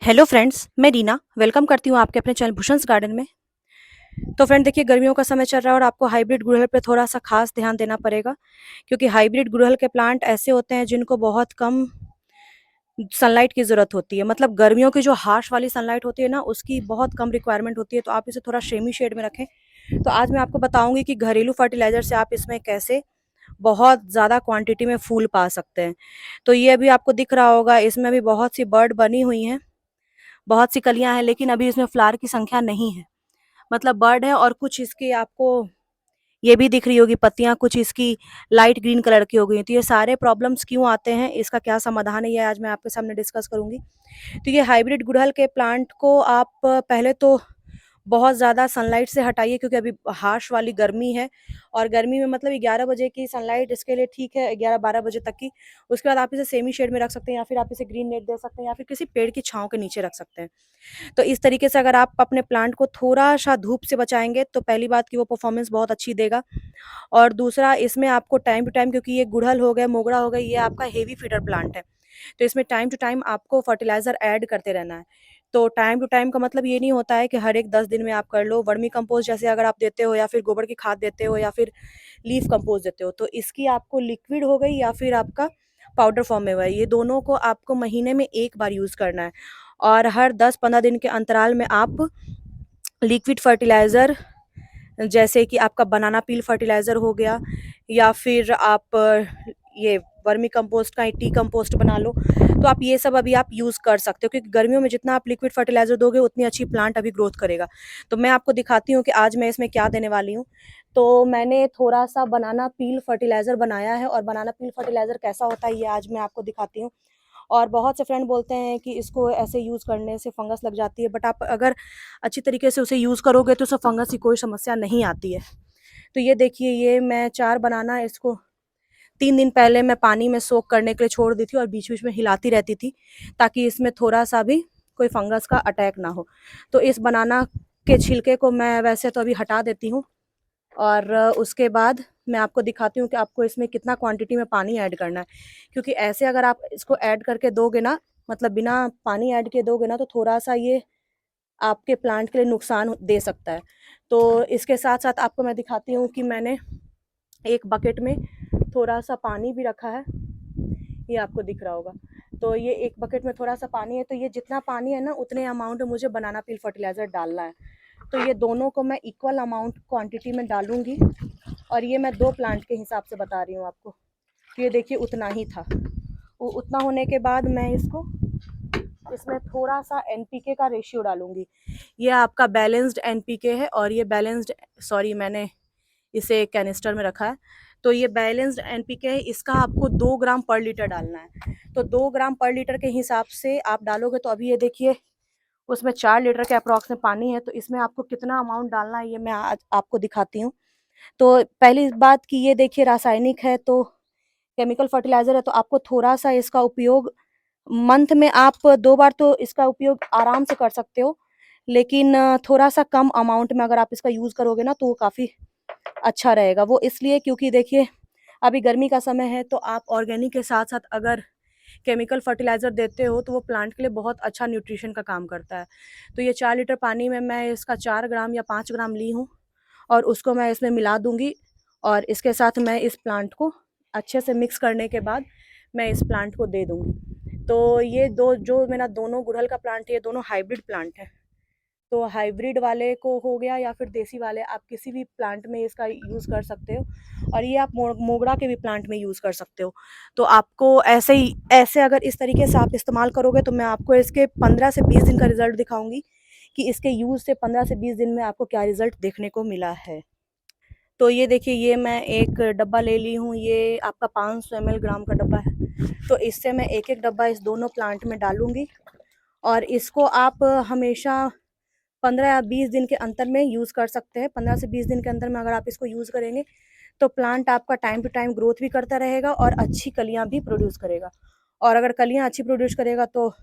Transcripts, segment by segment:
Hello friends, मैं Reena welcome करती हूँ आपके अपने चैनल भूषण्स गार्डन में। तो फ्रेंड देखिए, गर्मियों का समय चल रहा है और आपको हाइब्रिड गुड़हल पे थोड़ा सा खास ध्यान देना पड़ेगा, क्योंकि हाइब्रिड गुड़हल के प्लांट ऐसे होते हैं जिनको बहुत कम सनलाइट की ज़रूरत होती है। मतलब गर्मियों की जो हार्श वाली सनलाइट होती है ना, उसकी बहुत कम रिक्वायरमेंट होती है, तो आप इसे थोड़ा शेमी शेड में रखें। तो आज मैं आपको बताऊंगी कि घरेलू फर्टिलाइज़र से आप इसमें कैसे बहुत ज़्यादा क्वांटिटी में फूल पा सकते हैं। तो ये अभी आपको दिख रहा होगा, इसमें अभी बहुत सी बर्ड बनी हुई हैं, बहुत सी कलियां हैं, लेकिन अभी इसमें फ्लावर की संख्या नहीं है। मतलब बर्ड है, और कुछ इसकी आपको ये भी दिख रही होगी पत्तियां, कुछ इसकी लाइट ग्रीन कलर की हो गई। तो ये सारे प्रॉब्लम्स क्यों आते हैं, इसका क्या समाधान है, ये आज मैं आपके सामने डिस्कस करूंगी। तो ये हाइब्रिड गुड़हल के प्लांट को आप पहले तो बहुत ज़्यादा सनलाइट से हटाइए, क्योंकि अभी हार्श वाली गर्मी है, और गर्मी में मतलब 11 बजे की सनलाइट इसके लिए ठीक है, 11-12 बजे तक की। उसके बाद आप इसे सेमी शेड में रख सकते हैं, या फिर आप इसे ग्रीन नेट दे सकते हैं, या फिर किसी पेड़ की छांव के नीचे रख सकते हैं। तो इस तरीके से अगर आप अपने प्लांट को थोड़ा-सा धूप से बचाएँगे, तो पहली बात कि वो परफॉर्मेंस बहुत अच्छी देगा। और दूसरा, इसमें आपको टाइम टू टाइम, क्योंकि ये गुड़हल हो गया, मोगरा हो गया, ये आपका हेवी फीडर प्लांट है, तो इसमें टाइम टू टाइम आपको फर्टिलाइज़र ऐड करते रहना है। तो टाइम टू टाइम का मतलब ये नहीं होता है कि हर एक 10 दिन में आप कर लो। वर्मी कंपोस्ट जैसे अगर आप देते हो, या फिर गोबर की खाद देते हो, या फिर लीफ कंपोस्ट देते हो, तो इसकी आपको लिक्विड हो गई या फिर आपका पाउडर फॉर्म में हुआ है, ये दोनों को आपको महीने में 1 बार यूज़ करना है। और हर 10-15 दिन के अंतराल में आप लिक्विड फर्टिलाइज़र, जैसे कि आपका बनाना पील फर्टिलाइज़र हो गया, या फिर आप ये वर्मी कंपोस्ट का टी कंपोस्ट बना लो, तो आप ये सब अभी आप यूज़ कर सकते हो, क्योंकि गर्मियों में जितना आप लिक्विड फर्टिलाइज़र दोगे, उतनी अच्छी प्लांट अभी ग्रोथ करेगा। तो मैं आपको दिखाती हूँ कि आज मैं इसमें क्या देने वाली हूँ। तो मैंने थोड़ा-सा बनाना पील फर्टिलाइज़र बनाया है, और बनाना पील फर्टिलाइज़र कैसा होता है, ये आज मैं आपको दिखाती हूँ। और बहुत से फ्रेंड बोलते हैं कि इसको ऐसे यूज़ करने से फंगस लग जाती है, बट आप अगर अच्छी तरीके से उसे यूज़ करोगे, तो उससे फंगस की कोई समस्या नहीं आती है। तो ये देखिए, ये मैं 4 बनाना इसको 3 दिन पहले मैं पानी में सोक करने के लिए छोड़ दी थी, और बीच-बीच में हिलाती रहती थी, ताकि इसमें थोड़ा-सा भी कोई फंगस का अटैक ना हो। तो इस बनाना के छिलके को मैं वैसे तो अभी हटा देती हूँ, और उसके बाद मैं आपको दिखाती हूँ कि आपको इसमें कितना क्वांटिटी में पानी ऐड करना है। क्योंकि ऐसे अगर आप इसको ऐड करके दोगे ना, मतलब बिना पानी ऐड किए दोगे ना, तो थोड़ा-सा ये आपके प्लांट के लिए नुकसान दे सकता है। तो इसके साथ-साथ आपको मैं दिखाती हूँ कि मैंने एक बकेट में थोड़ा-सा पानी भी रखा है, ये आपको दिख रहा होगा। तो ये एक बकेट में थोड़ा-सा पानी है, तो ये जितना पानी है ना, उतने अमाउंट में मुझे बनाना पील फर्टिलाइज़र डालना है। तो ये दोनों को मैं इक्वल अमाउंट क्वांटिटी में डालूँगी, और ये मैं 2 प्लांट के हिसाब से बता रही हूँ आपको। तो ये देखिए, उतना ही था। वो उतना होने के बाद मैं इसमें थोड़ा-सा एनपीके का रेशियो डालूँगी। ये आपका बैलेंस्ड एनपीके है, और ये बैलेंस्ड, सॉरी मैंने इसे कैनिस्टर में रखा है। तो ये बैलेंस्ड एनपीके है, इसका आपको 2 ग्राम पर लीटर डालना है। तो 2 ग्राम पर लीटर के हिसाब से आप डालोगे, तो अभी ये देखिए, उसमें 4 लीटर के अप्रॉक्स में पानी है, तो इसमें आपको कितना अमाउंट डालना है, ये मैं आज आपको दिखाती हूँ। तो पहली बात कि ये देखिए, रासायनिक है, तो केमिकल फर्टिलाइज़र है, तो आपको थोड़ा-सा इसका उपयोग मंथ में आप 2 बार तो इसका उपयोग आराम से कर सकते हो। लेकिन थोड़ा-सा कम अमाउंट में अगर आप इसका यूज़ करोगे ना, तो वो काफ़ी अच्छा रहेगा। वो इसलिए क्योंकि देखिए, अभी गर्मी का समय है, तो आप ऑर्गेनिक के साथ-साथ अगर केमिकल फर्टिलाइज़र देते हो, तो वो प्लांट के लिए बहुत अच्छा न्यूट्रिशन का काम करता है। तो ये 4 लीटर पानी में मैं इसका 4 ग्राम या 5 ग्राम ली हूँ, और उसको मैं इसमें मिला दूँगी, और इसके साथ मैं इस प्लांट को अच्छे से मिक्स करने के बाद मैं इस प्लांट को दे दूँगी। तो ये दो जो मेरा दोनों गुड़हल का प्लांट है, ये दोनों हाइब्रिड प्लांट है। तो हाइब्रिड वाले को हो गया, या फिर देसी वाले, आप किसी भी प्लांट में इसका यूज़ कर सकते हो, और ये आप मोगरा के भी प्लांट में यूज़ कर सकते हो। तो आपको ऐसे अगर इस तरीके से आप इस्तेमाल करोगे, तो मैं आपको इसके 15 से 20 दिन का रिज़ल्ट दिखाऊँगी कि इसके यूज़ से 15 से 20 दिन में आपको क्या रिज़ल्ट देखने को मिला है। तो ये देखिए, ये मैं एक डब्बा ले ली हूँ, ये आपका 500 ml ग्राम का डब्बा है। तो इससे मैं एक-एक डब्बा इस दोनों प्लांट में डालूँगी, और इसको आप हमेशा 15 या 20 दिन के अंतर में यूज़ कर सकते हैं। 15 से 20 दिन के अंतर में अगर आप इसको यूज़ करेंगे, तो प्लांट आपका टाइम टू टाइम ग्रोथ भी करता रहेगा, और अच्छी कलियाँ भी प्रोड्यूस करेगा। और अगर कलियाँ अच्छी प्रोड्यूस करेगा, तो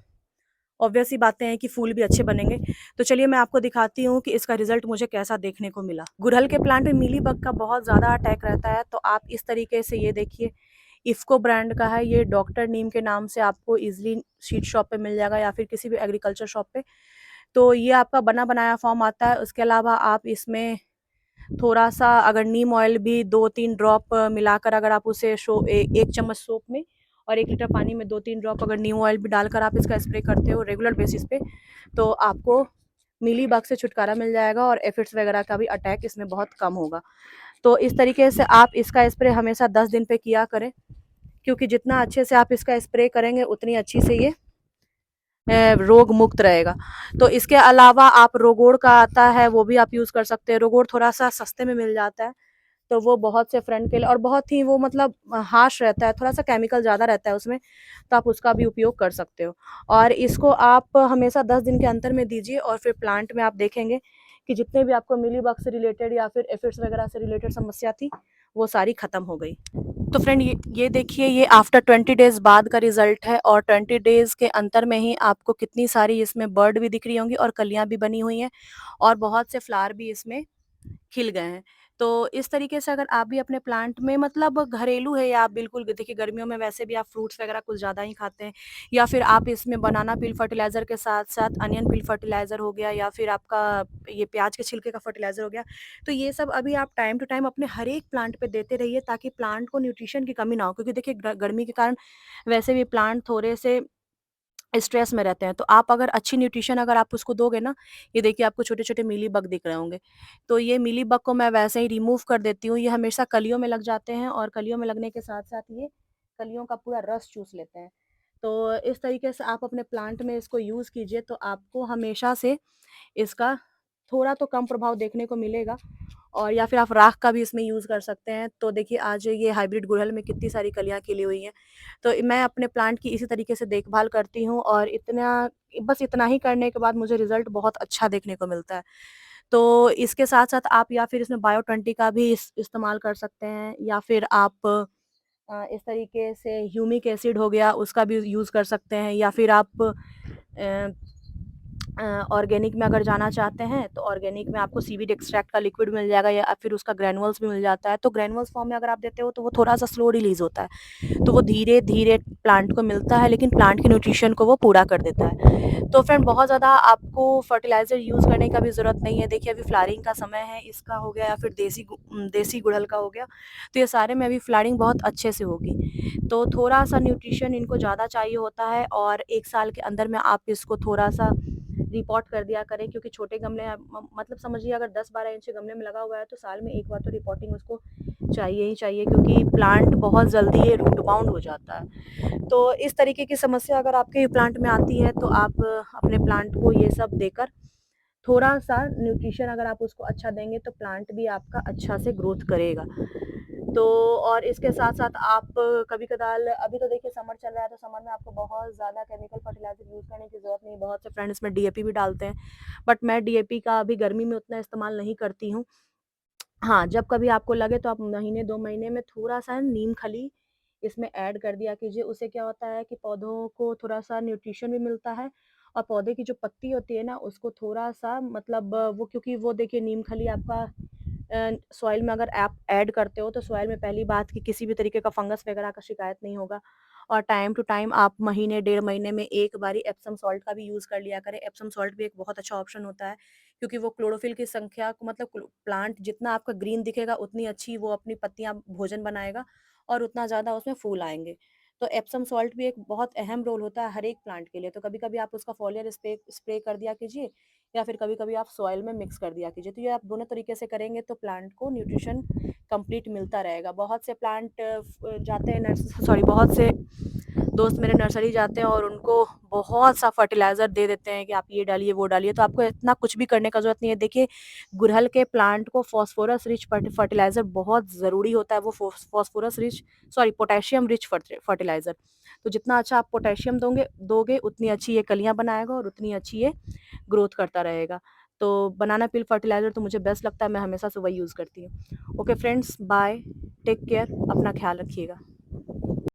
ऑब्वियस सी बातें हैं कि फूल भी अच्छे बनेंगे। तो चलिए मैं आपको दिखाती हूँ कि इसका रिज़ल्ट मुझे कैसा देखने को मिला। गुड़हल के प्लांट में मीलीबग का बहुत ज़्यादा अटैक रहता है, तो आप इस तरीके से ये देखिए, इफ़को ब्रांड का है, ये डॉक्टर नीम के नाम से आपको ईज़िली सीड शॉप पे मिल जाएगा या फिर किसी भी एग्रीकल्चर शॉप पे। तो ये आपका बना बनाया फॉर्म आता है। उसके अलावा आप इसमें थोड़ा-सा अगर नीम ऑयल भी 2-3 ड्रॉप मिलाकर अगर आप उसे 1 चम्मच सोप में और 1 लीटर पानी में 2-3 ड्रॉप अगर नीम ऑयल भी डालकर आप इसका स्प्रे करते हो रेगुलर बेसिस पे, तो आपको मीलीबग से छुटकारा मिल जाएगा और एफिड्स वगैरह का भी अटैक इसमें बहुत कम होगा। तो इस तरीके से आप इसका स्प्रे हमेशा 10 दिन पे किया करें, क्योंकि जितना अच्छे से आप इसका स्प्रे करेंगे उतनी अच्छी से ये रोग मुक्त रहेगा। तो इसके अलावा आप रोगोड़ का आता है, वो भी आप यूज़ कर सकते हैं। रोगोड़ थोड़ा-सा सस्ते में मिल जाता है, तो वो बहुत से फ्रेंड के लिए और बहुत ही वो मतलब हार्श रहता है, थोड़ा-सा केमिकल ज़्यादा रहता है उसमें, तो आप उसका भी उपयोग कर सकते हो। और इसको आप हमेशा 10 दिन के अंतर में दीजिए और फिर प्लांट में आप देखेंगे कि जितने भी आपको मिलीबग से रिलेटेड या फिर एफिड्स वगैरह से रिलेटेड समस्या थी, वो सारी खत्म हो गई। तो फ्रेंड ये देखिए, ये आफ्टर 20 डेज़ बाद का रिज़ल्ट है और 20 डेज़ के अंतर में ही आपको कितनी सारी इसमें बर्ड भी दिख रही होंगी और कलियाँ भी बनी हुई हैं और बहुत से फ्लावर भी इसमें खिल गए हैं। तो इस तरीके से अगर आप भी अपने प्लांट में मतलब घरेलू है या आप बिल्कुल देखिए गर्मियों में वैसे भी आप फ्रूट्स वगैरह कुछ ज़्यादा ही खाते हैं या फिर आप इसमें बनाना पील फर्टिलाइज़र के साथ-साथ अनियन पील फर्टिलाइज़र हो गया या फिर आपका ये प्याज के छिलके का फर्टिलाइज़र हो गया। तो ये सब अभी आप टाइम टू टाइम अपने हर एक प्लांट पे देते रहिए ताकि प्लांट को न्यूट्रिशन की कमी ना हो, क्योंकि देखिए गर्मी के कारण वैसे भी प्लांट थोड़े से स्ट्रेस में रहते हैं, तो आप अगर अच्छी न्यूट्रिशन अगर आप उसको दोगे ना, ये देखिए आपको छोटे-छोटे मीली-बग दिख रहे होंगे। तो ये मीली-बग को मैं वैसे ही रिमूव कर देती हूँ, ये हमेशा कलियों में लग जाते हैं और कलियों में लगने के साथ-साथ ये कलियों का पूरा रस चूस लेते हैं। तो इस तरीके से आप अपने प्लांट में इसको यूज़ कीजिए, तो आपको हमेशा से इसका थोड़ा तो कम प्रभाव देखने को मिलेगा। और या फिर आप राख का भी इसमें यूज़ कर सकते हैं। तो देखिए आज ये हाइब्रिड गुड़हल में कितनी सारी कलियाँ खिली हुई हैं। तो मैं अपने प्लांट की इसी तरीके से देखभाल करती हूँ और बस इतना ही करने के बाद मुझे रिज़ल्ट बहुत अच्छा देखने को मिलता है। तो इसके साथ-साथ आप या फिर इसमें बायो 20 का भी इस्तेमाल कर सकते हैं या फिर आप इस तरीके से ह्यूमिक एसिड हो गया उसका भी यूज़ कर सकते हैं या फिर आप ऑर्गेनिक में अगर जाना चाहते हैं तो ऑर्गेनिक में आपको सीवीड एक्सट्रैक्ट का लिक्विड मिल जाएगा या फिर उसका ग्रैन्युअल्स भी मिल जाता है। तो ग्रैन्युअल्स फॉर्म में अगर आप देते हो तो वो थोड़ा-सा स्लो रिलीज़ होता है। तो वो धीरे-धीरे प्लांट को मिलता है लेकिन प्लांट के न्यूट्रिशन को वो पूरा कर देता है। तो फ्रेंड बहुत ज़्यादा आपको फर्टिलाइज़र यूज़ करने का भी ज़रूरत नहीं है। देखिए अभी फ्लावरिंग का समय है, इसका हो गया या फिर देसी गुड़हल का हो गया। तो ये सारे में अभी फ्लावरिंग बहुत अच्छे से होगी। तो थोड़ा-सा न्यूट्रिशन इनको ज़्यादा चाहिए होता है और 1 साल के अंदर में आप इसको थोड़ा-सा रिपोर्ट कर दिया करें, क्योंकि छोटे गमले मतलब समझिए अगर 10-12 इंच के गमले में लगा हुआ है तो साल में एक बार तो रिपोर्टिंग उसको चाहिए ही चाहिए, क्योंकि प्लांट बहुत जल्दी ये रूट बाउंड हो जाता है। तो इस तरीके की समस्या अगर आपके प्लांट में आती है तो आप अपने प्लांट को ये सब देकर थोड़ा-सा न्यूट्रिशन अगर आप उसको अच्छा देंगे तो प्लांट भी आपका अच्छा से ग्रोथ करेगा। तो और इसके साथ-साथ आप कभी-कदाल अभी तो देखिए समर चल रहा है तो समर में आपको बहुत ज़्यादा केमिकल फर्टिलाइज़र यूज़ करने की ज़रूरत नहीं है। बहुत से फ्रेंड इसमें डीएपी भी डालते हैं, बट मैं डीएपी का अभी गर्मी में उतना इस्तेमाल नहीं करती हूँ। हाँ, जब कभी आपको लगे तो आप महीने 2 महीने में थोड़ा-सा नीम खली इसमें ऐड कर दिया कीजिए। उससे क्या होता है कि पौधों को थोड़ा-सा न्यूट्रिशन भी मिलता है और पौधे की जो पत्ती होती है ना उसको थोड़ा-सा मतलब वो, क्योंकि वो देखिए नीम खली आपका सॉइल में अगर आप ऐड करते हो तो सॉइल में पहली बात कि किसी भी तरीके का फंगस वगैरह का शिकायत नहीं होगा और टाइम टू टाइम आप महीने 1.5 महीने में एक बारी एप्सम सॉल्ट का भी यूज़ कर लिया करें। एप्सम सॉल्ट भी एक बहुत अच्छा ऑप्शन होता है, क्योंकि वो क्लोरोफिल की संख्या को मतलब प्लांट जितना आपका ग्रीन दिखेगा उतनी अच्छी वो अपनी पत्तियां भोजन बनाएगा और उतना ज़्यादा उसमें फूल आएंगे। तो एप्सम सॉल्ट भी एक बहुत अहम रोल होता है हर एक प्लांट के लिए। तो कभी कभी आप उसका फॉलियर स्प्रे स्प्रे कर दिया कीजिए या फिर कभी कभी आप सॉइल में मिक्स कर दिया कीजिए। तो ये आप दोनों तरीके से करेंगे तो प्लांट को न्यूट्रिशन कंप्लीट मिलता रहेगा। बहुत से प्लांट जाते हैं सॉरी बहुत से दोस्त मेरे नर्सरी जाते हैं और उनको बहुत सा फर्टिलाइज़र दे देते हैं कि आप ये डालिए, वो डालिए, तो आपको इतना कुछ भी करने का ज़रूरत नहीं है। देखिए, गुड़हल के प्लांट को फास्फोरस रिच फर्टिलाइज़र बहुत ज़रूरी होता है, वो phosphorus rich sorry potassium rich fertiliser. तो जितना अच्छा आप पोटेशियम दोगे उतनी अच्छी ये कलियाँ बनाएगा और उतनी अच्छी ये ग्रोथ करता रहेगा। तो बनाना पील फर्टिलाइज़र तो मुझे बेस्ट लगता है, मैं हमेशा से वही यूज़ करती हूँ। Okay friends, bye, take care, अपना ख्याल रखिएगा।